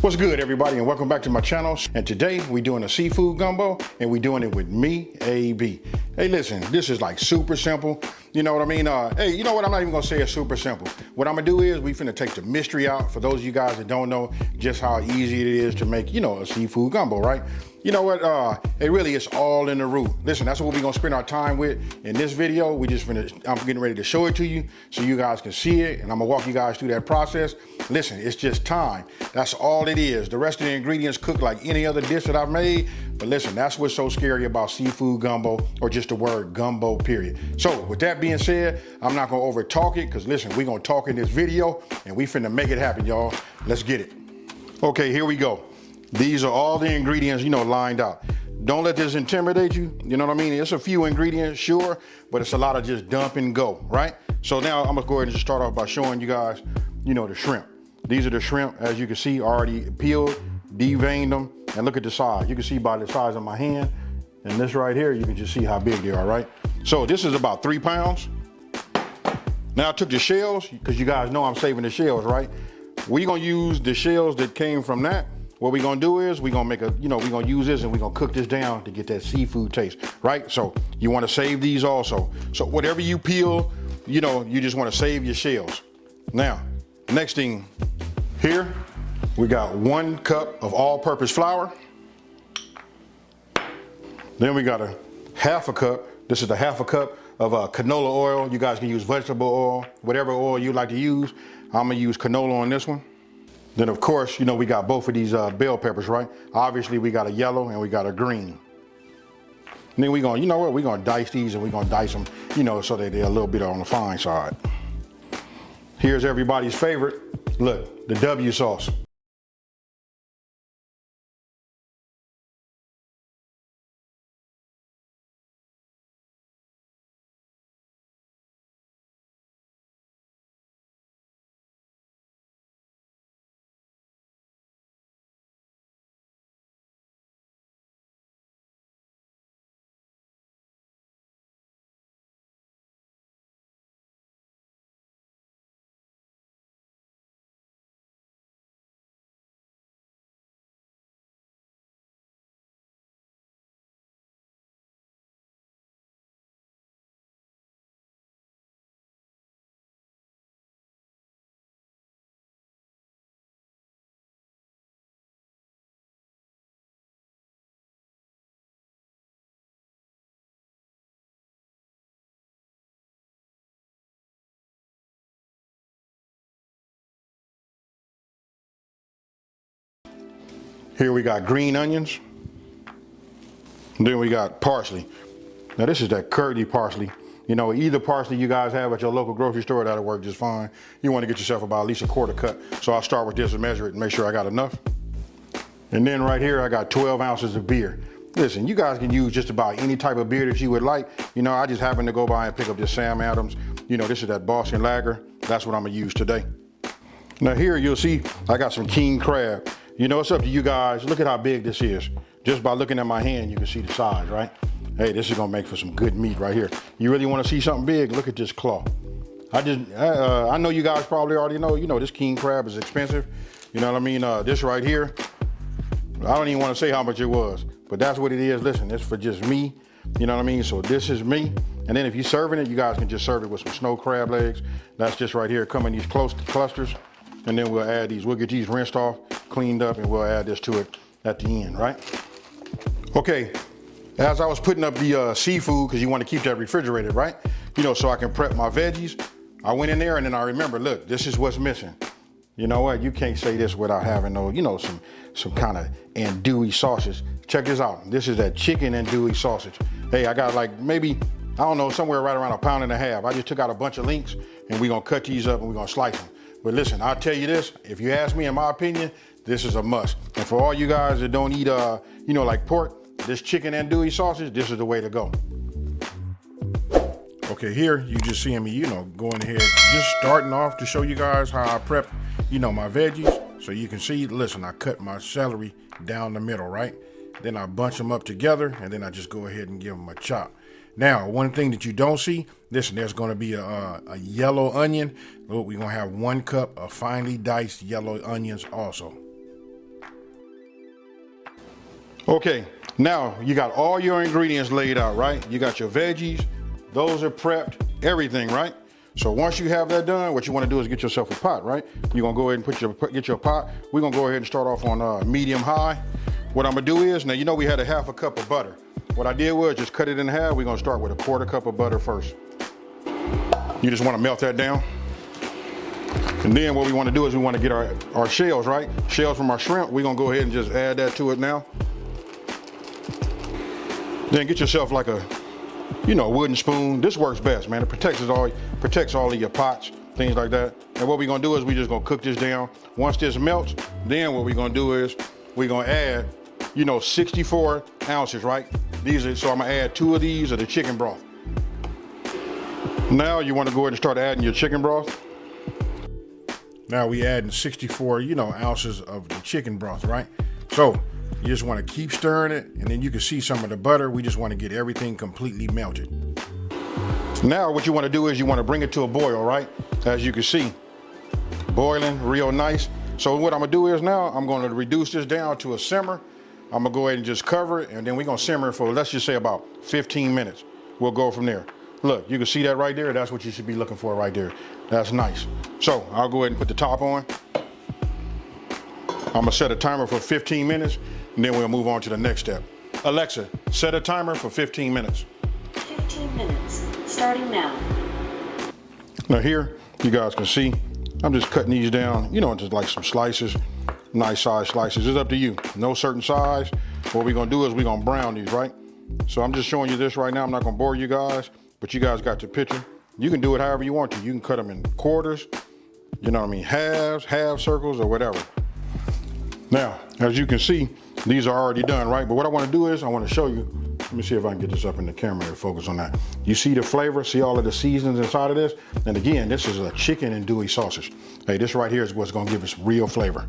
What's good, everybody, and welcome back to my channel. And today we're doing a seafood gumbo, and we're doing it with me, AB. Hey, listen, this is like super simple. You know what I mean? Hey, you know what? I'm not even gonna say it's super simple. What I'm gonna do is we finna take the mystery out for those of you guys that don't know just how easy it is to make, you know, a seafood gumbo, right? You know what? It really is all in the root. Listen, that's what we're gonna spend our time with in this video. I'm getting ready to show it to you so you guys can see it, and I'm gonna walk you guys through that process. Listen, it's just time. That's all it is. The rest of the ingredients cook like any other dish that I've made. But listen, that's what's so scary about seafood gumbo, or just the word gumbo, period. So with that being said, I'm not gonna over talk it, because listen, we're gonna talk in this video and we finna make it happen, y'all. Let's get it. Okay, here we go. These are all the ingredients, you know, lined out. Don't let this intimidate you. You know what I mean? It's a few ingredients, sure, but it's a lot of just dump and go, right? So now I'm gonna go ahead and just start off by showing you guys, you know, the shrimp. These are the shrimp, as you can see, already peeled, deveined them, and look at the size. You can see by the size of my hand, and this right here, you can just see how big they are, right? So this is about 3 pounds. Now I took the shells, because you guys know I'm saving the shells, right? We're gonna use the shells that came from that. What we're gonna do is we're gonna make a, you know, we're gonna use this and we're gonna cook this down to get that seafood taste, right? So you wanna save these also. So whatever you peel, you know, you just wanna save your shells. Now, next thing here, we got 1 cup of all-purpose flour. Then we got a half a cup. This is the half a cup of canola oil. You guys can use vegetable oil, whatever oil you like to use. I'm gonna use canola on this one. Then of course, you know, we got both of these bell peppers, right? Obviously we got a yellow and we got a green. And then we gonna, you know what, we're gonna dice these, and we're gonna dice them, you know, so that they're a little bit on the fine side. Here's everybody's favorite. Look, the W sauce. Here we got green onions. And then we got parsley. Now this is that curly parsley. You know, either parsley you guys have at your local grocery store, that'll work just fine. You want to get yourself about at least a 1/4 cup. So I'll start with this and measure it and make sure I got enough. And then right here, I got 12 ounces of beer. Listen, you guys can use just about any type of beer that you would like. You know, I just happened to go by and pick up this Sam Adams. You know, this is that Boston Lager. That's what I'm gonna use today. Now here you'll see I got some king crab. You know, it's up to you guys. Look at how big this is. Just by looking at my hand, you can see the size, right? Hey, this is gonna make for some good meat right here. You really wanna see something big? Look at this claw. I know you guys probably already know, you know, this king crab is expensive. You know what I mean? This right here, I don't even wanna say how much it was, but that's what it is. Listen, it's for just me. You know what I mean? So this is me. And then if you're serving it, you guys can just serve it with some snow crab legs. That's just right here, come in these close clusters. And then we'll add these, we'll get these rinsed off, cleaned up, and we'll add this to it at the end, right? Okay, as I was putting up the seafood, because you want to keep that refrigerated, right? You know, so I can prep my veggies. I went in there and then I remember, look, this is what's missing. You know what, you can't say this without having no, you know, some kind of Anduille sausage. Check this out, this is that chicken Anduille sausage. Hey, I got like maybe, I don't know, somewhere right around 1.5 pounds. I just took out a bunch of links, and we're gonna cut these up and we're gonna slice them. But listen, I'll tell you this, if you ask me, in my opinion, this is a must. And for all you guys that don't eat, you know, like pork, this chicken Anduille sausage, this is the way to go. Okay, here you just seeing me, you know, going ahead, just starting off to show you guys how I prep, you know, my veggies. So you can see, listen, I cut my celery down the middle, right? Then I bunch them up together, and then I just go ahead and give them a chop. Now, one thing that you don't see, listen, there's gonna be a yellow onion. Look, we're gonna have 1 cup of finely diced yellow onions also. Okay, now you got all your ingredients laid out, right? You got your veggies, those are prepped, everything, right? So once you have that done, what you want to do is get yourself a pot, right? You're gonna go ahead and get your pot. We're gonna go ahead and start off on medium high. What I'm gonna do is, now you know we had a half a cup of butter. What I did was just cut it in half. We're gonna start with a quarter cup of butter first. You just wanna melt that down. And then what we wanna do is we wanna get our shells, right? Shells from our shrimp. We're gonna go ahead and just add that to it now. Then get yourself like a, wooden spoon. This works best, man. It protects all of your pots, things like that. And what we're gonna do is we just gonna cook this down. Once this melts, then what we're gonna do is we're gonna add, 64 ounces, right? So I'm gonna add 2 of these of the chicken broth. Now you wanna go ahead and start adding your chicken broth. Now we adding 64, ounces of the chicken broth, right? So you just want to keep stirring it, and then you can see some of the butter. We just want to get everything completely melted. Now what you want to do is you want to bring it to a boil, right? As you can see, boiling real nice. So what I'm gonna do is now I'm going to reduce this down to a simmer. I'm gonna go ahead and just cover it, and then we're gonna simmer it for, let's just say, about 15 minutes. We'll go from there. Look, you can see that right there. That's what you should be looking for right there. That's nice. So I'll go ahead and put the top on. I'm gonna set a timer for 15 minutes, and then we'll move on to the next step. Alexa, set a timer for 15 minutes. 15 minutes, starting now. Now here, you guys can see, I'm just cutting these down, into like some slices, nice size slices. It's up to you, no certain size. What we're gonna do is we're gonna brown these, right? So I'm just showing you this right now. I'm not gonna bore you guys, but you guys got the picture. You can do it however you want to. You can cut them in quarters, halves, half circles, or whatever. Now, as you can see, these are already done, right? But what I want to do is I want to show you. Let me see if I can get this up in the camera to focus on that. You see the flavor, see all of the seasonings inside of this? And again, this is a chicken Anduille sausage. Hey, this right here is what's going to give us real flavor.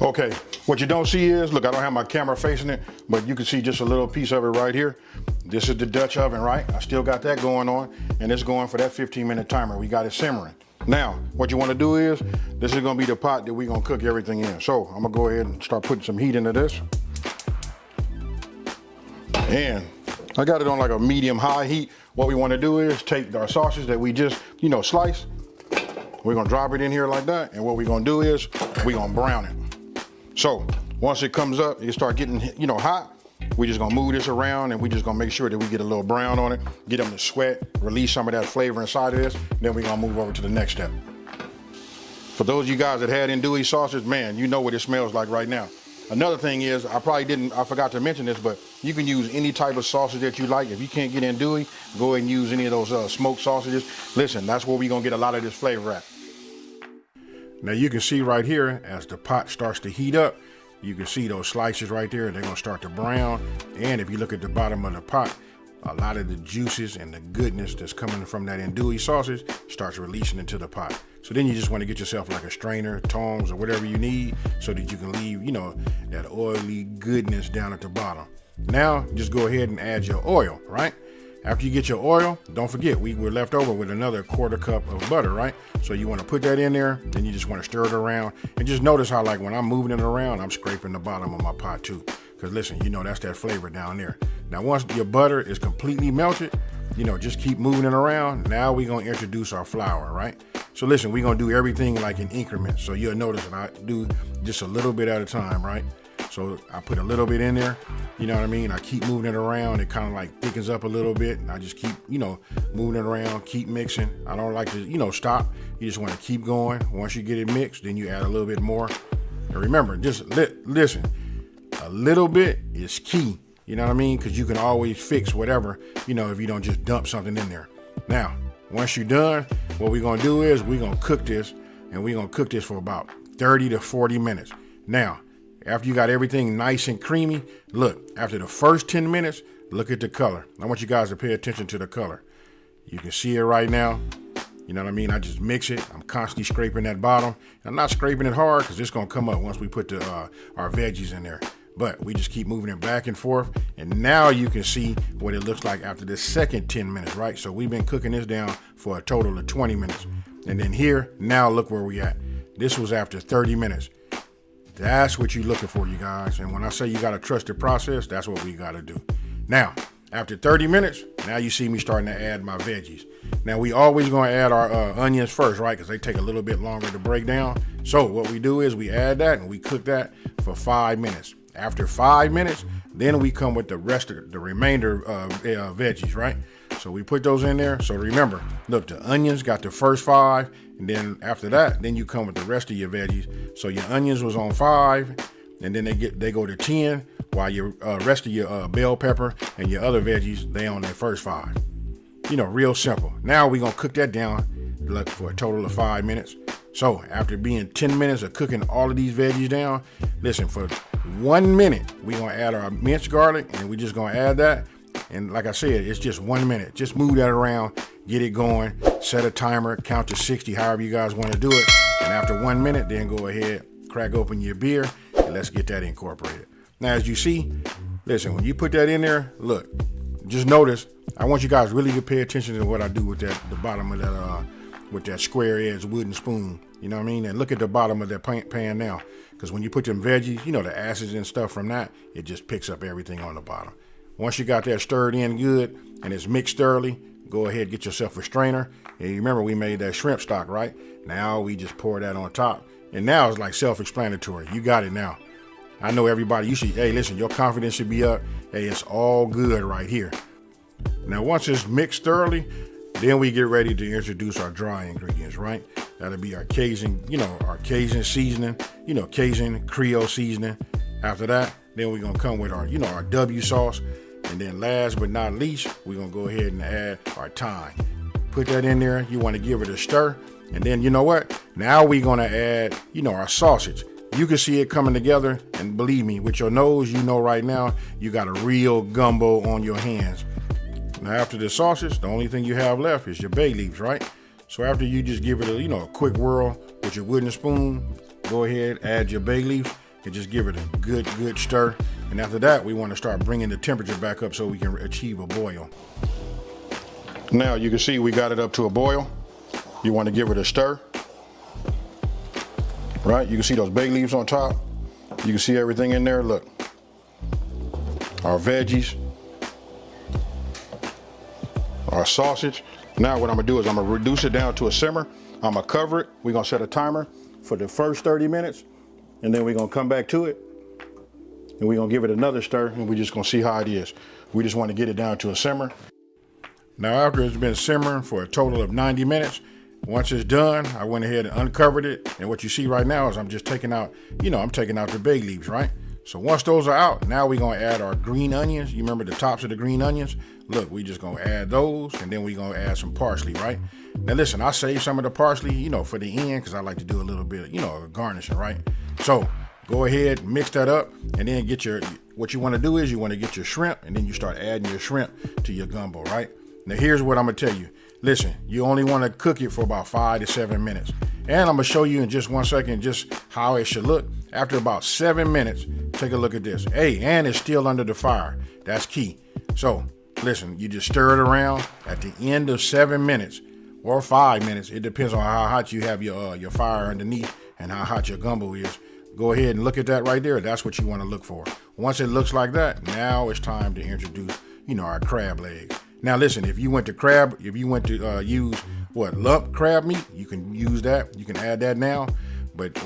Okay, what you don't see is, look, I don't have my camera facing it, but you can see just a little piece of it right here. This is the Dutch oven, right? I still got that going on, and it's going for that 15-minute timer. We got it simmering. Now, what you want to do is, this is going to be the pot that we're going to cook everything in. So I'm going to go ahead and start putting some heat into this. And I got it on like a medium-high heat. What we want to do is take our sausage that we just, sliced. We're going to drop it in here like that. And what we're going to do is we're going to brown it. So once it comes up, it start getting, hot. We're just gonna move this around, and we're just gonna make sure that we get a little brown on it, get them to sweat, release some of that flavor inside of this. Then we're gonna move over to the next step. For those of you guys that had Anduille sausage, man, you know what it smells like right now. Another thing is, I forgot to mention this, but you can use any type of sausage that you like. If you can't get Anduille, go ahead and use any of those smoked sausages. Listen, that's where we're gonna get a lot of this flavor at. Now you can see right here, as the pot starts to heat up, you can see those slices right there. They're gonna start to brown. And if you look at the bottom of the pot, a lot of the juices and the goodness that's coming from that Anduille sausage starts releasing into the pot. So then you just wanna get yourself like a strainer, tongs, or whatever you need so that you can leave, that oily goodness down at the bottom. Now, just go ahead and add your oil, right? After you get your oil, don't forget, we were left over with another quarter cup of butter, right? So you want to put that in there, then you just want to stir it around. And just notice how, like, when I'm moving it around, I'm scraping the bottom of my pot too. Because listen, that's that flavor down there. Now, once your butter is completely melted, just keep moving it around. Now we're going to introduce our flour, right? So listen, we're going to do everything like in increments. So you'll notice that I do just a little bit at a time, right? So I put a little bit in there, I keep moving it around. It kind of like thickens up a little bit. And I just keep, moving it around, keep mixing. I don't like to, stop. You just want to keep going. Once you get it mixed, then you add a little bit more. And remember, just listen, a little bit is key, because you can always fix whatever, if you don't just dump something in there. Now, once you're done, what we're going to do is we're going to cook this, and we're going to cook this for about 30 to 40 minutes. Now, after you got everything nice and creamy, look, after the first 10 minutes, look at the color. I want you guys to pay attention to the color. You can see it right now. I just mix it. I'm constantly scraping that bottom. I'm not scraping it hard because it's going to come up once we put our veggies in there. But we just keep moving it back and forth. And now you can see what it looks like after the second 10 minutes, right? So we've been cooking this down for a total of 20 minutes. And then here, now look where we at. This was after 30 minutes. That's what you're looking for, you guys. And when I say you got to trust the process, that's what we got to do. Now, after 30 minutes, now you see me starting to add my veggies. Now, we always going to add our onions first, right? Because they take a little bit longer to break down. So what we do is we add that and we cook that for 5 minutes. After 5 minutes, then we come with the remainder veggies, right? So we put those in there. So remember, look, the onions got the first 5, and then after that, then you come with the rest of your veggies. So your onions was on 5, and then they go to 10, while your rest of your bell pepper and your other veggies, they on their first 5. You know, real simple. Now we're gonna cook that down, look, for a total of 5 minutes. So after being 10 minutes of cooking all of these veggies down, listen, for 1 minute, we're gonna add our minced garlic, and we're just gonna add that. And like I said, it's just 1 minute. Just move that around, get it going, set a timer, count to 60, however you guys want to do it. And after 1 minute, then go ahead, crack open your beer, and let's get that incorporated. Now, as you see, listen, when you put that in there, look, just notice, I want you guys really to pay attention to what I do with that, the bottom of that, with that square edge wooden spoon. You know what I mean? And look at the bottom of that pan now, because when you put them veggies, you know, the acids and stuff from that, it just picks up everything on the bottom. Once you got that stirred in good and it's mixed thoroughly, go ahead, get yourself a strainer. And you remember we made that shrimp stock, right? Now we just pour that on top. And now it's like self-explanatory. You got it now. I know everybody, you should, hey, listen, your confidence should be up. Hey, it's all good right here. Now, once it's mixed thoroughly, then we get ready to introduce our dry ingredients, right? That'll be our Cajun, our Cajun seasoning, Cajun Creole seasoning. After that, then we're gonna come with our, our W sauce. And then last but not least, we're gonna go ahead and add our thyme. Put that in there. You wanna give it a stir. And then you know what? Now we're gonna add, our sausage. You can see it coming together, and believe me, with your nose, you know right now, you got a real gumbo on your hands. Now after the sausage, the only thing you have left is your bay leaves, right? So after you just give it a, a quick whirl with your wooden spoon, go ahead, add your bay leaf, and just give it a good stir. And after that, we want to start bringing the temperature back up so we can achieve a boil. Now you can see we got it up to a boil. You want to give it a stir. Right, you can see those bay leaves on top. You can see everything in there, look. Our veggies, our sausage. Now what I'm gonna do is I'm gonna reduce it down to a simmer. I'm gonna cover it. We're gonna set a timer for the first 30 minutes, and then we're gonna come back to it, and we're gonna give it another stir, and we're just gonna see how it is. We just wanna get it down to a simmer. Now after it's been simmering for a total of 90 minutes, once it's done, I went ahead and uncovered it. And what you see right now is I'm just taking out, I'm taking out the bay leaves, right? So once those are out, now we're gonna add our green onions. You remember the tops of the green onions? Look, we just gonna add those, and then we're gonna add some parsley, right? Now listen, I saved some of the parsley, for the end, because I like to do a little bit, garnishing, right? So go ahead, mix that up, and then what you wanna do is you wanna get your shrimp, and then you start adding your shrimp to your gumbo, right? Now here's what I'm gonna tell you. Listen, you only want to cook it for about 5 to 7 minutes. And I'm gonna show you in just 1 second just how it should look. After about 7 minutes, take a look at this. Hey, and it's still under the fire. That's key. So listen, you just stir it around. At the end of 7 minutes or 5 minutes, it depends on how hot you have your fire underneath and how hot your gumbo is. Go ahead and look at that right there. That's what you want to look for. Once it looks like that, now it's time to introduce, our crab legs. Now listen, if you went to use lump crab meat, you can use that. You can add that now,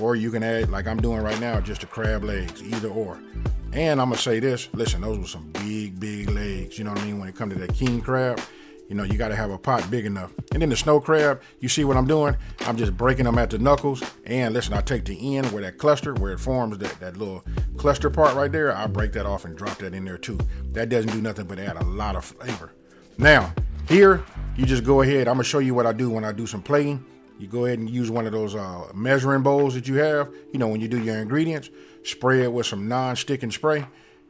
or you can add, like I'm doing right now, just the crab legs, either or. And I'm gonna say this, listen, those were some big legs. You know what I mean? When it comes to that king crab, you gotta have a pot big enough. And then the snow crab, you see what I'm doing? I'm just breaking them at the knuckles. And listen, I take the end where that cluster, where it forms that little cluster part right there, I break that off and drop that in there too. That doesn't do nothing but add a lot of flavor. Now, here, you just go ahead. I'm gonna show you what I do when I do some plating. You go ahead and use one of those measuring bowls that you have, when you do your ingredients, spray it with some non-sticking spray,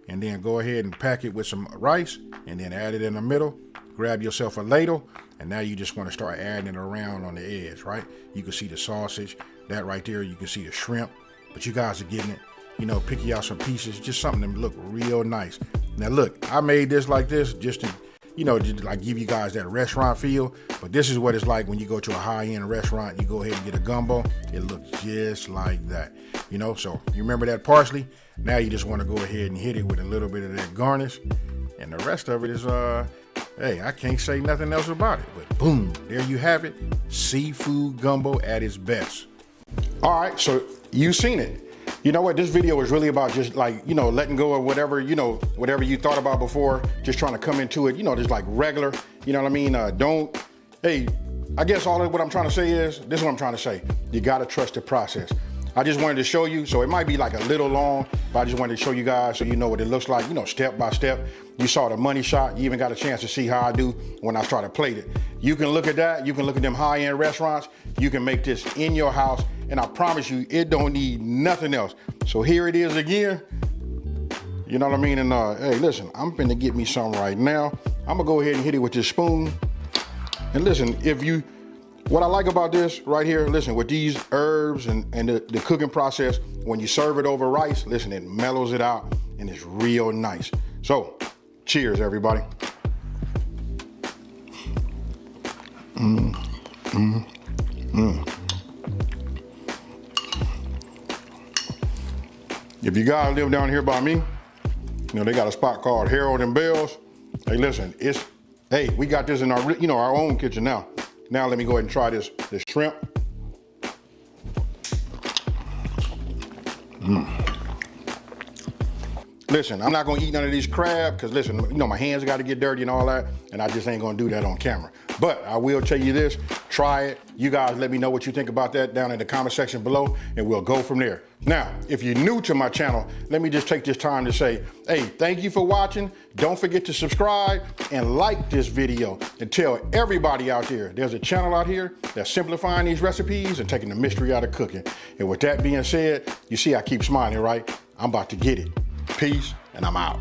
and then go ahead and pack it with some rice, and then add it in the middle. Grab yourself a ladle, and now you just want to start adding it around on the edge, right? You can see the sausage, that right there. You can see the shrimp, but you guys are getting it. Pick you out some pieces, just something that look real nice. Now look, I made this like this just to you know, just like give you guys that restaurant feel. But this is what it's like when you go to a high-end restaurant, you go ahead and get a gumbo. It looks just like that, you know? So you remember that parsley? Now you just want to go ahead and hit it with a little bit of that garnish. And the rest of it is, hey, I can't say nothing else about it. But boom, there you have it. Seafood gumbo at its best. All right, so you've seen it. You know what, this video is really about just like, you know, letting go of whatever, you know, whatever you thought about before, just trying to come into it, you know, just like regular, you know what I mean? Hey, I guess all of what I'm trying to say is, this is what I'm trying to say. You gotta trust the process. I just wanted to show you, so it might be like a little long, but I just wanted to show you guys so you know what it looks like, you know, step by step. You saw the money shot. You even got a chance to see how I do when I try to plate it. You can look at that. You can look at them high-end restaurants. You can make this in your house, and I promise you, it don't need nothing else. So here it is again. You know what I mean? And hey, listen, I'm finna get me some right now. I'm gonna go ahead and hit it with this spoon. And listen, what I like about this right here, listen, with these herbs and the cooking process, when you serve it over rice, listen, it mellows it out and it's real nice. So, cheers, everybody. If you guys live down here by me, you know, they got a spot called Harold and Bell's. Hey, listen, hey, we got this in our, you know, our own kitchen now. Now let me go ahead and try this shrimp. Listen, I'm not gonna eat none of these crab, because listen, you know, my hands gotta get dirty and all that, and I just ain't gonna do that on camera. But I will tell you this, try it. You guys let me know what you think about that down in the comment section below, and we'll go from there. Now, if you're new to my channel, let me just take this time to say, hey, thank you for watching. Don't forget to subscribe and like this video, and tell everybody out there there's a channel out here that's simplifying these recipes and taking the mystery out of cooking. And with that being said, you see I keep smiling, right? I'm about to get it. Peace, and I'm out.